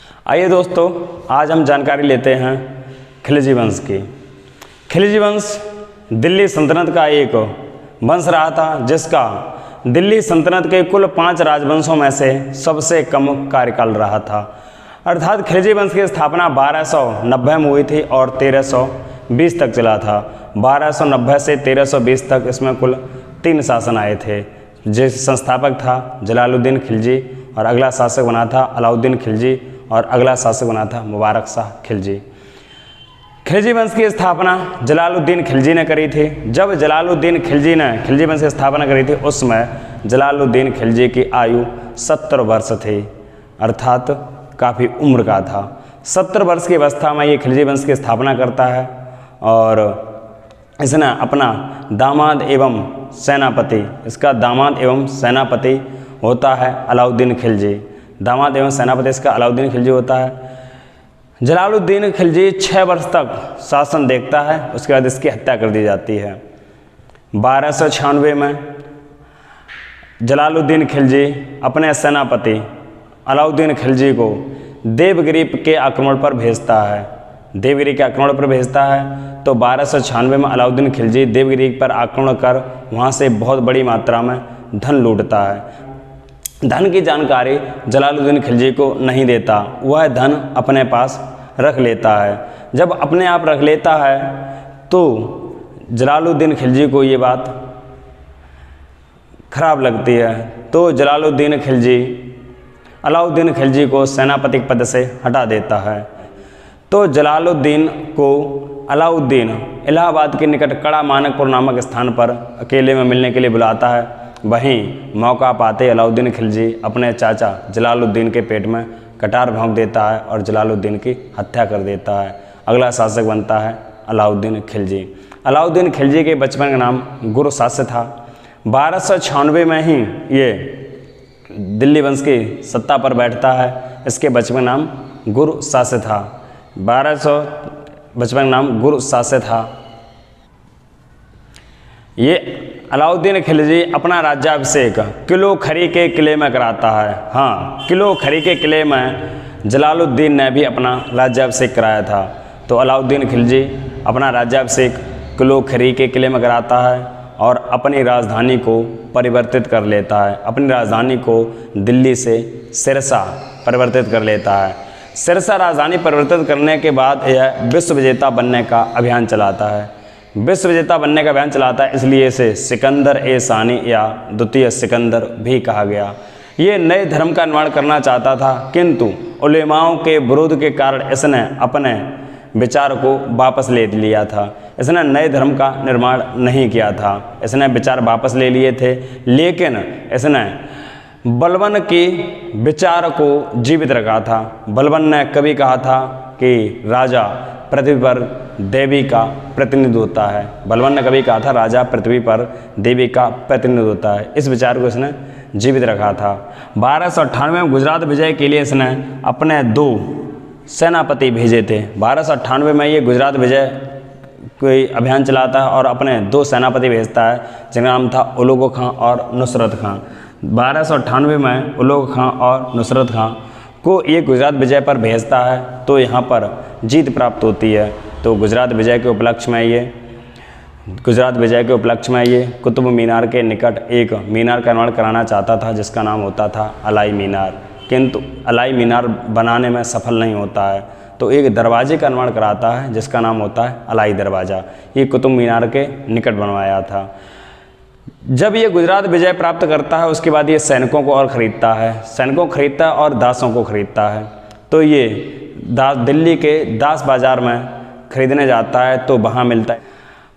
आइए दोस्तों, आज हम जानकारी लेते हैं खिलजी वंश की। खिलजी वंश दिल्ली सल्तनत का एक वंश रहा था, जिसका दिल्ली सल्तनत के कुल 5 राजवंशों में से सबसे कम कार्यकाल रहा था। अर्थात खिलजी वंश की स्थापना 1290 में हुई थी और 1320 तक चला था। 1290 से 1320 तक इसमें कुल 3 शासन आए थे। जिस संस्थापक था जलालुद्दीन खिलजी, और अगला शासक बना था अलाउद्दीन खिलजी, और अगला शासक बना था मुबारक शाह खिलजी। खिलजी वंश की स्थापना जलालुद्दीन खिलजी ने करी थी। जब जलालुद्दीन खिलजी ने खिलजी वंश की स्थापना करी थी, उस समय जलालुद्दीन खिलजी की आयु 70 वर्ष थी, अर्थात काफ़ी उम्र का था। 70 वर्ष की अवस्था में ये खिलजी वंश की स्थापना करता है, और इसने अपना दामाद एवं सेनापति, इसका दामाद एवं सेनापति होता है अलाउद्दीन खिलजी। दामाद एवं सेनापति इसका अलाउद्दीन खिलजी होता है। जलालुद्दीन खिलजी 6 वर्ष तक शासन देखता है, उसके बाद इसकी हत्या कर दी जाती है। 1296 में जलालुद्दीन खिलजी अपने सेनापति अलाउद्दीन खिलजी को देवगिरी के आक्रमण पर भेजता है। देवगिरी के आक्रमण पर भेजता है तो 1296 में अलाउद्दीन खिलजी देवगिरी पर आक्रमण कर वहाँ से बहुत बड़ी मात्रा में धन लूटता है। धन की जानकारी जलालुद्दीन खिलजी को नहीं देता, वह धन अपने पास रख लेता है। जब अपने आप रख लेता है तो जलालुद्दीन खिलजी को ये बात खराब लगती है, तो जलालुद्दीन खिलजी अलाउद्दीन खिलजी को सेनापति पद से हटा देता है। तो जलालुद्दीन को अलाउद्दीन इलाहाबाद के निकट कड़ा मानकपुर नामक स्थान पर अकेले में मिलने के लिए बुलाता है। वहीं मौका पाते अलाउद्दीन खिलजी अपने चाचा जलालुद्दीन के पेट में कटार भोंक देता है और जलालुद्दीन की हत्या कर देता है। अगला शासक बनता है अलाउद्दीन खिलजी। अलाउद्दीन खिलजी के बचपन का नाम गुरु शास्य था। 1296 में ही ये दिल्ली वंश की सत्ता पर बैठता है। इसके बचपन का नाम गुरु शास्य था। 1200 बचपन का नाम गुरु शास्य था। ये अलाउद्दीन खिलजी अपना राज्याभिषेक किलो खरी के किले में कराता है। हाँ, किलो खरी के किले में जलालुद्दीन ने भी अपना राज्याभिषेक कराया था। तो अलाउद्दीन खिलजी अपना राज्याभिषेक किलो खरी के किले में कराता है और अपनी राजधानी को परिवर्तित कर लेता है। अपनी राजधानी को दिल्ली से सिरसा परिवर्तित कर लेता है। सिरसा राजधानी परिवर्तित करने के बाद यह विश्व विजेता बनने का अभियान चलाता है। विश्व विजेता बनने का अभियान चलाता है, इसलिए इसे सिकंदर ए सानी या द्वितीय सिकंदर भी कहा गया। ये नए धर्म का निर्माण करना चाहता था, किंतु उलेमाओं के विरोध के कारण इसने अपने विचार को वापस ले लिया था। इसने नए धर्म का निर्माण नहीं किया था, इसने विचार वापस ले लिए थे, लेकिन इसने बलबन की विचार को जीवित रखा था। बलबन ने कभी कहा था कि राजा पृथ्वी पर देवी का प्रतिनिधि होता है। बलबन ने कभी कहा था राजा पृथ्वी पर देवी का प्रतिनिधि होता है। इस विचार को इसने जीवित रखा था। 1298 में गुजरात विजय के लिए इसने अपने 2 सेनापति भेजे थे। 1298 में ये गुजरात विजय कोई अभियान चलाता है और अपने 2 सेनापति भेजता है, जिनका नाम था उलुग खां और नुसरत खां। 1298 में उलुग खां और नुसरत खां को ये गुजरात विजय पर भेजता है, तो यहाँ पर जीत प्राप्त होती है। तो गुजरात विजय के उपलक्ष्य में ये कुतुब मीनार के निकट एक मीनार का निर्माण कराना चाहता था, जिसका नाम होता था अलाई मीनार, किंतु अलाई मीनार बनाने में सफल नहीं होता है। तो एक दरवाजे का निर्माण कराता है, जिसका नाम होता है अलाई दरवाज़ा। ये कुतुब मीनार के निकट बनवाया था। जब ये गुजरात विजय प्राप्त करता है, उसके बाद ये सैनिकों को और ख़रीदता है, और दासों को ख़रीदता है। तो ये दिल्ली के दास बाज़ार में ख़रीदने जाता है, तो वहाँ मिलता है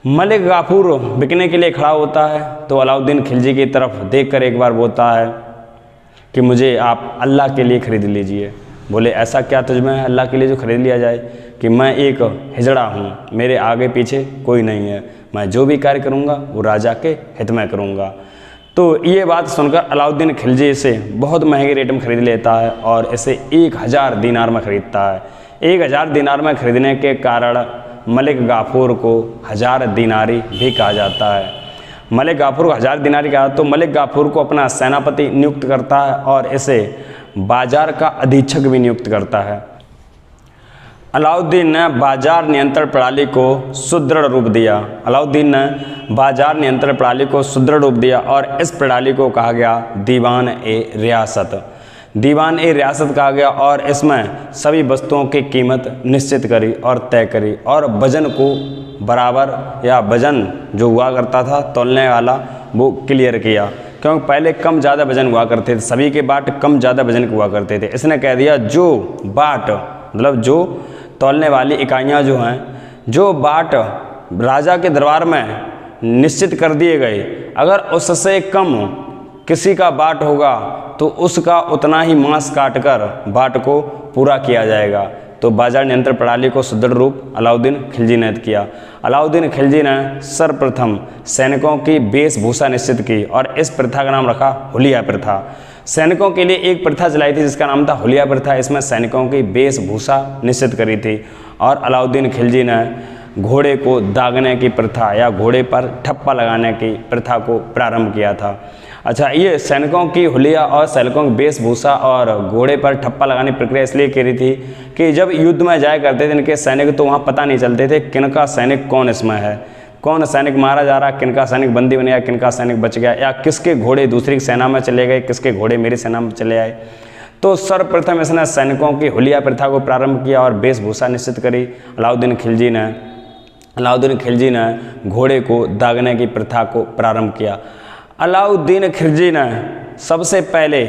मलिक गाफूर बिकने के लिए खड़ा होता है। तो अलाउद्दीन खिलजी की तरफ देखकर एक बार बोलता है कि मुझे आप अल्लाह के लिए ख़रीद लीजिए। बोले ऐसा क्या तुझमें है अल्लाह के लिए जो ख़रीद लिया जाए? कि मैं एक हिजड़ा हूँ, मेरे आगे पीछे कोई नहीं है, मैं जो भी कार्य करूँगा वो राजा के हित में करूँगा। तो ये बात सुनकर अलाउद्दीन खिलजी इसे बहुत महंगे रेट में ख़रीद लेता है और इसे 1000 दीनार में ख़रीदता है। 1000 दीनार में ख़रीदने के कारण मलिक गाफूर को 1000 दीनारी भी कहा जाता है। मलिक गाफूर को 1000 दीनारी कहा, तो मलिक गाफूर को अपना सेनापति नियुक्त करता है और इसे बाजार का अधीक्षक भी नियुक्त करता है। अलाउद्दीन ने बाजार नियंत्रण प्रणाली को सुदृढ़ रूप दिया। अलाउद्दीन ने बाजार नियंत्रण प्रणाली को सुदृढ़ रूप दिया और इस प्रणाली को कहा गया दीवान ए रियासत। दीवान ए रियासत कहा गया और इसमें सभी वस्तुओं की कीमत निश्चित करी और तय करी और वजन को बराबर या वजन जो हुआ करता था तौलने वाला वो क्लियर किया, क्योंकि पहले कम ज़्यादा वजन हुआ करते थे, सभी के बाट कम ज़्यादा वजन के हुआ करते थे। इसने कह दिया जो बाट मतलब जो तौलने वाली इकाइयाँ जो हैं, जो बाट राजा के दरबार में निश्चित कर दिए गए, अगर उससे कम किसी का बाट होगा तो उसका उतना ही मांस काटकर बाट को पूरा किया जाएगा। तो बाजार नियंत्रण प्रणाली को सुदृढ़ रूप अलाउद्दीन खिलजी ने किया। अलाउद्दीन खिलजी ने सर्वप्रथम सैनिकों की वेशभूषा निश्चित की और इस प्रथा का नाम रखा हुलिया प्रथा। सैनिकों के लिए एक प्रथा चलाई थी जिसका नाम था हुलिया प्रथा। इसमें सैनिकों की वेशभूषा निश्चित करी थी और अलाउद्दीन खिलजी ने घोड़े को दागने की प्रथा या घोड़े पर ठप्पा लगाने की प्रथा को प्रारंभ किया था। अच्छा, ये सैनिकों की हुलिया और सैनिकों की वेशभूषा और घोड़े पर ठप्पा लगाने की प्रक्रिया इसलिए करी थी कि जब युद्ध में जाया करते थे इनके सैनिक तो वहाँ पता नहीं चलते थे किनका सैनिक कौन इसमें है, कौन सैनिक मारा जा रहा, किनका सैनिक बंदी बन गया, किनका सैनिक बच गया, या किसके घोड़े दूसरी सेना में चले गए, किसके घोड़े मेरी सेना में चले आए। तो सर्वप्रथम इसने सैनिकों की हुलिया प्रथा को प्रारंभ किया और वेशभूषा निश्चित करी। अलाउद्दीन खिलजी ने घोड़े को दागने की प्रथा को प्रारंभ किया। अलाउद्दीन खिलजी ने सबसे पहले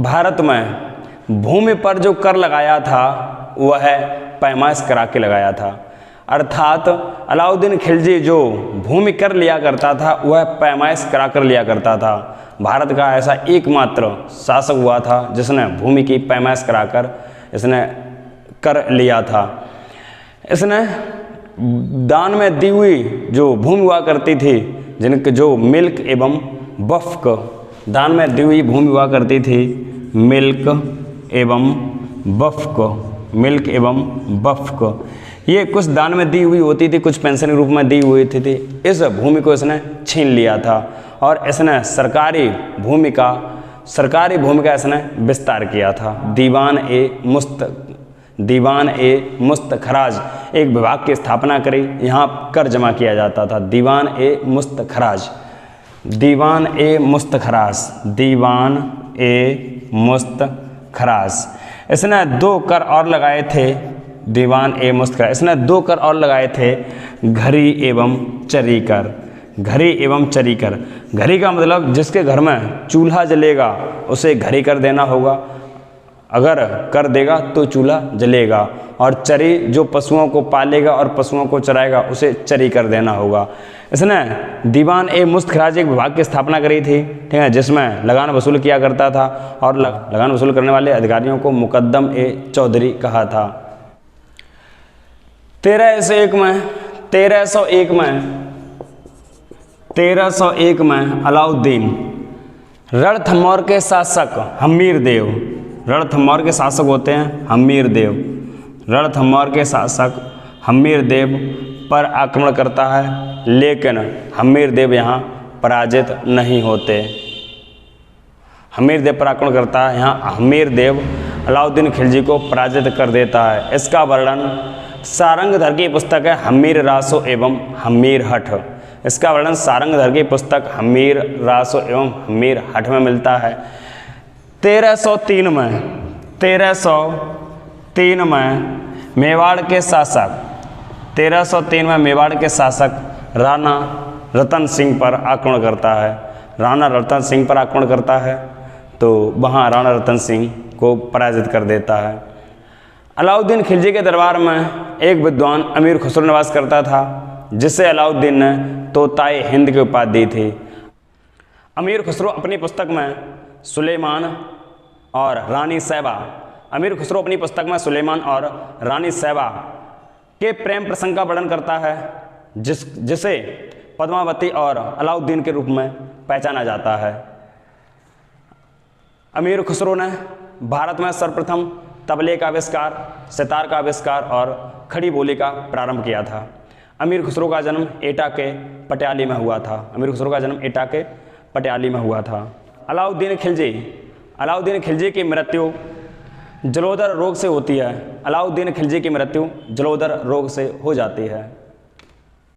भारत में भूमि पर जो कर लगाया था वह पैमाइश करा के लगाया था। अर्थात अलाउद्दीन खिलजी जो भूमि कर लिया करता था वह पैमाइश करा कर लिया करता था। भारत का ऐसा एकमात्र शासक हुआ था जिसने भूमि की पैमाइश कराकर इसने कर लिया था। इसने दान में दी हुई जो भूमि हुआ करती थी, जिनके जो मिल्क एवं वफ़्क, दान में दी हुई भूमि हुआ करती थी मिल्क एवं वफ़्क, ये कुछ दान में दी हुई होती थी, कुछ पेंशन के रूप में दी हुई थी। इस भूमि को इसने छीन लिया था और इसने सरकारी भूमि का इसने विस्तार किया था। दीवान ए मुस्तखराज एक विभाग की स्थापना करी, यहाँ कर जमा किया जाता था। दीवान ए मुस्तखराज इसने 2 कर और लगाए थे। इसने 2 कर और लगाए थे, घरी एवं चरी कर। घरी का मतलब जिसके घर में चूल्हा जलेगा उसे घरी कर देना होगा, अगर कर देगा तो चूल्हा जलेगा। और चरी जो पशुओं को पालेगा और पशुओं को चराएगा उसे चरी कर देना होगा। इसने दीवान ए मुस्तखराज एक विभाग की स्थापना करी थी, ठीक है, जिसमें लगान वसूल किया करता था और लगान वसूल करने वाले अधिकारियों को मुकद्दम ए चौधरी कहा था। 1301 में अलाउद्दीन रणथंभौर के शासक रणथंभौर के शासक होते हैं हम्मीर देव पर आक्रमण करता है, लेकिन हम्मीर देव यहाँ पराजित नहीं होते। हम्मीर देव पर आक्रमण करता है, यहाँ हम्मीर देव अलाउद्दीन खिलजी को पराजित कर देता है। इसका वर्णन सारंगधर की पुस्तक है हम्मीर रासो एवं हम्मीर हठ। इसका वर्णन सारंगधर की पुस्तक हम्मीर रासो एवं हम्मीर हठ में मिलता है। 1303 में मेवाड़ के शासक राणा रतन सिंह पर आक्रमण करता है। तो वहाँ राणा रतन सिंह को पराजित कर देता है। अलाउद्दीन खिलजी के दरबार में एक विद्वान अमीर खुसरो निवास करता था, जिसे अलाउद्दीन ने तोताए हिंद की उपाधि दी थी। अमीर खुसरो अपनी पुस्तक में सुलेमान और रानी सैबा के प्रेम प्रसंग का वर्णन करता है, जिसे पद्मावती और अलाउद्दीन के रूप में पहचाना जाता है। अमीर खुसरो ने भारत में सर्वप्रथम तबले का आविष्कार, सितार का आविष्कार और खड़ी बोली का प्रारंभ किया था। अमीर खुसरो का जन्म एटा के पटियाली में हुआ था। अलाउद्दीन खिलजी अलाउद्दीन खिलजी की मृत्यु जलोदर रोग से होती है। अलाउद्दीन खिलजी की मृत्यु जलोदर रोग से हो जाती है।